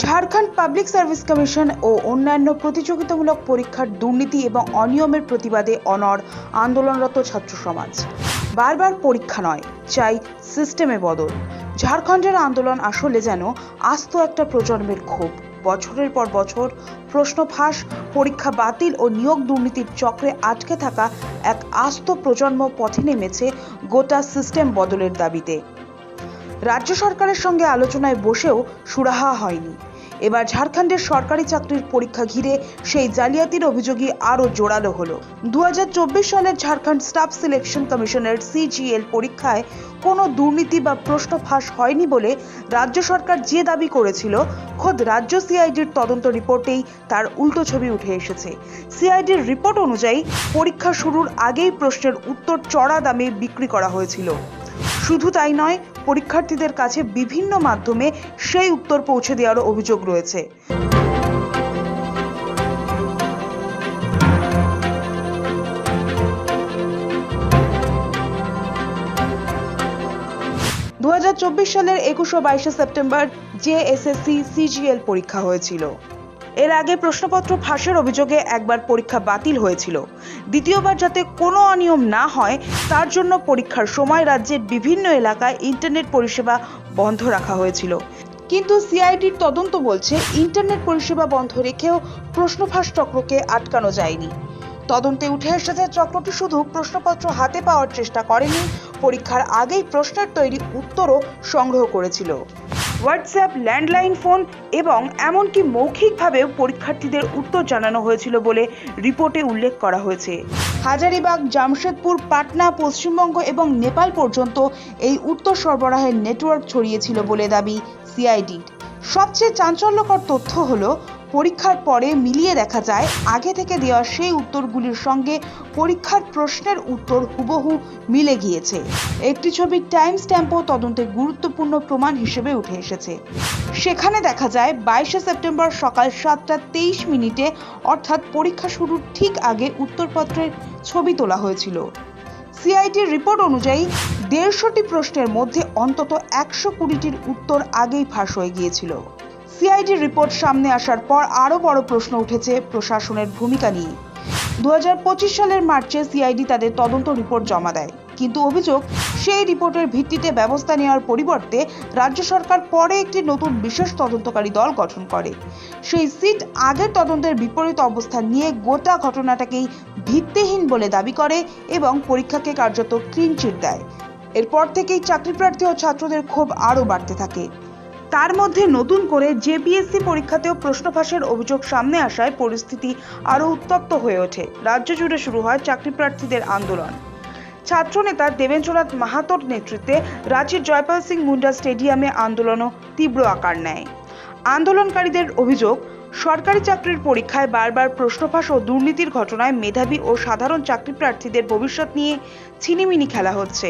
Jharkhand public service commission ও অন্যান্য প্রতিযোগিতামূলক পরীক্ষার দুর্নীতি এবং অনিয়মের প্রতিবাদে অনড় আন্দোলনরত ছাত্র সমাজ। বারবার পরীক্ষা নয়, চাই সিস্টেমে বদল। ঝাড়খণ্ডের আন্দোলন আসলে যেন আস্ত একটা প্রজন্মের ক্ষোভ। বছরের পর বছর প্রশ্ন ফাঁস, পরীক্ষা বাতিল ও নিয়োগ দুর্নীতির চক্রে আটকে থাকা এক আস্ত প্রজন্ম পথে নেমেছে গোটা সিস্টেম বদলের দাবিতে। রাজ্য সরকারের সঙ্গে আলোচনায় বসেও সুরাহা হয়নি। এবার ঝাড়খণ্ডের সরকারি চাকরির পরীক্ষা ঘিরে সেই জালিয়াতির অভিযোগই আরও জোরালো হলো। 2024 সালের ঝাড়খণ্ড স্টাফ সিলেকশন কমিশনের CGL পরীক্ষায় কোনো দুর্নীতি বা প্রশ্ন ফাঁস হয়নি বলে রাজ্য সরকার যে দাবি করেছিল, খোদ রাজ্য CIDর তদন্ত রিপোর্টেই তার উল্টো ছবি উঠে এসেছে। CIDর রিপোর্ট অনুযায়ী পরীক্ষা শুরুর আগেই প্রশ্নের উত্তর চড়া দামে বিক্রি করা হয়েছিল। শুধু তাই নয়, পরীক্ষার্থীদের কাছে বিভিন্ন মাধ্যমে সেই উত্তর পৌঁছে দেওয়ারও অভিযোগ রয়েছে। সালের 21 ও 22 সেপ্টেম্বর JSSC CGL পরীক্ষা হয়েছিল। এর আগে প্রশ্নপত্র ফাঁসের অভিযোগে একবার পরীক্ষা বাতিল হয়েছিল। দ্বিতীয়বার যাতে কোনো অনিয়ম না হয় তার জন্য পরীক্ষার সময় রাজ্যের বিভিন্ন এলাকায় ইন্টারনেট পরিষেবা বন্ধ রাখা হয়েছিল। কিন্তু CIDর তদন্ত বলছে ইন্টারনেট পরিষেবা বন্ধ রেখেও প্রশ্ন ফাঁস চক্রকে আটকানো যায়নি। তদন্তে উঠে এসেছে চক্রটি শুধু প্রশ্নপত্র হাতে পাওয়ার চেষ্টা করেনি, পরীক্ষার আগেই প্রশ্নের তৈরি উত্তরও সংগ্রহ করেছিল। হোয়াটসঅ্যাপ, ল্যান্ডলাইন ফোন এবং এমনকি মৌখিকভাবেও পরীক্ষার্থীদের উত্তর জানানো হয়েছিল বলে রিপোর্টে উল্লেখ করা হয়েছে। হাজারিবাগ, জামশেদপুর, পাটনা, পশ্চিমবঙ্গ এবং নেপাল পর্যন্ত এই উত্তর সরবরাহের নেটওয়ার্ক ছড়িয়েছিল বলে দাবি CIDর। সবচেয়ে চাঞ্চল্যকর তথ্য হলো, পরীক্ষার পরে মিলিয়ে দেখা যায় আগে থেকে দেওয়া সেই উত্তরগুলির সঙ্গে পরীক্ষার প্রশ্নের উত্তর হুবহু মিলে গিয়েছে। একটি ছবির টাইম স্ট্যাম্পও তদন্তে গুরুত্বপূর্ণ প্রমাণ হিসেবে উঠে এসেছে। সেখানে দেখা যায় 22 সেপ্টেম্বর সকাল 7:23 অর্থাৎ পরীক্ষা শুরুর ঠিক আগে উত্তরপত্রের ছবি তোলা হয়েছিল। CIDর রিপোর্ট অনুযায়ী 150টি প্রশ্নের মধ্যে অন্তত 120টির উত্তর আগেই ফাঁস হয়ে গিয়েছিল। CIDর রিপোর্ট সামনে আসার পর আরও বড় প্রশ্ন উঠেছে প্রশাসনের ভূমিকা নিয়ে। 2025 সালের মার্চে CID তাদের তদন্ত রিপোর্ট জমা দেয়, কিন্তু অভিযোগ সেই রিপোর্টের ভিত্তিতে ব্যবস্থা নেওয়ার পরিবর্তে রাজ্য সরকার পরে একটি নতুন বিশেষ তদন্তকারী দল গঠন করে। সেই সিট আগের তদন্তের বিপরীত অবস্থান নিয়ে গোটা ঘটনাটাকেই ভিত্তিহীন বলে দাবি করে এবং পরীক্ষাকে কার্যত ক্লিন চিট দেয়। এরপর থেকেই চাকরিপ্রার্থী ও ছাত্রদের ক্ষোভ আরও বাড়তে থাকে। তার মধ্যে নতুন করে JPSC পরীক্ষাতেও প্রশ্ন ফাঁসের অভিযোগ সামনে আসায় পরিস্থিতি আরও উত্তপ্ত হয়ে ওঠে। রাজ্য জুড়ে শুরু হয় চাকরিপ্রার্থীদের আন্দোলন। ছাত্রনেতা দেবেন্দ্রনাথ মাহাতোর নেতৃত্বে রাজ্যের জয়পাল সিং মুন্ডা স্টেডিয়ামে আন্দোলনও তীব্র আকার নেয়। আন্দোলনকারীদের অভিযোগ, সরকারি চাকরির পরীক্ষায় বারবার প্রশ্ন ফাঁস ও দুর্নীতির ঘটনায় মেধাবী ও সাধারণ চাকরিপ্রার্থীদের ভবিষ্যৎ নিয়ে ছিনিমিনি খেলা হচ্ছে।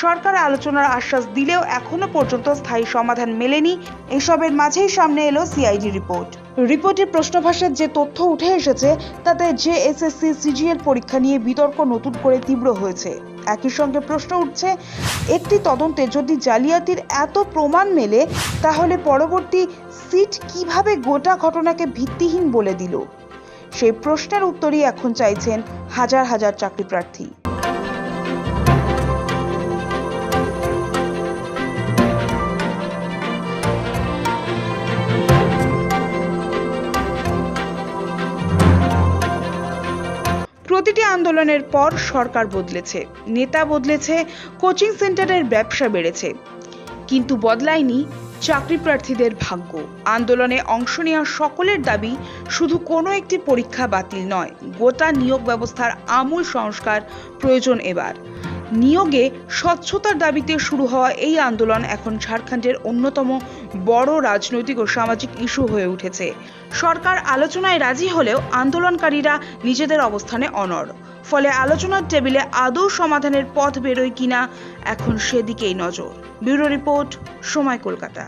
সরকার আলোচনার আশ্বাস দিলেও এখনো পর্যন্ত স্থায়ী সমাধান মেলেনি। এসবের মাঝেই সামনে এলো CID রিপোর্ট। রিপোর্টে প্রশ্ন ফাঁসের যে তথ্য উঠে এসেছে তাতে JSSC CGL পরীক্ষা নিয়ে বিতর্ক নতুন করে তীব্র হয়েছে। একই সঙ্গে প্রশ্ন উঠছে, একটি তদন্তে যদি জালিয়াতির এত প্রমাণ মেলে তাহলে পরবর্তী সিট কিভাবে গোটা ঘটনাকে ভিত্তিহীন বলে দিল? সেই প্রশ্নের উত্তরই এখন চাইছেন হাজার হাজার চাকরিপ্রার্থী। প্রতিটি আন্দোলনের পর সরকার বদলেছে, নেতা বদলেছে, কোচিং সেন্টারের ব্যবসা বেড়েছে, কিন্তু বদলায়নি চাকরিপ্রার্থীদের ভাগ্য। আন্দোলনে অংশ নেওয়া সকলের দাবি শুধু কোনো একটি পরীক্ষা বাতিল নয়, গোটা নিয়োগ ব্যবস্থার আমূল সংস্কার প্রয়োজন। এবার নিয়োগে স্বচ্ছতার দাবিতে শুরু হওয়া এই আন্দোলন এখন ঝাড়খণ্ডের অন্যতম বড় রাজনৈতিক ও সামাজিক ইস্যু হয়ে উঠেছে। সরকার আলোচনায় রাজি হলেও আন্দোলনকারীরা নিজেদের অবস্থানে অনড়। ফলে আলোচনার টেবিলে আদৌ সমাধানের পথ বেরোয় কিনা এখন সেদিকেই নজর। ব্যুরো রিপোর্ট, সময়, কলকাতা।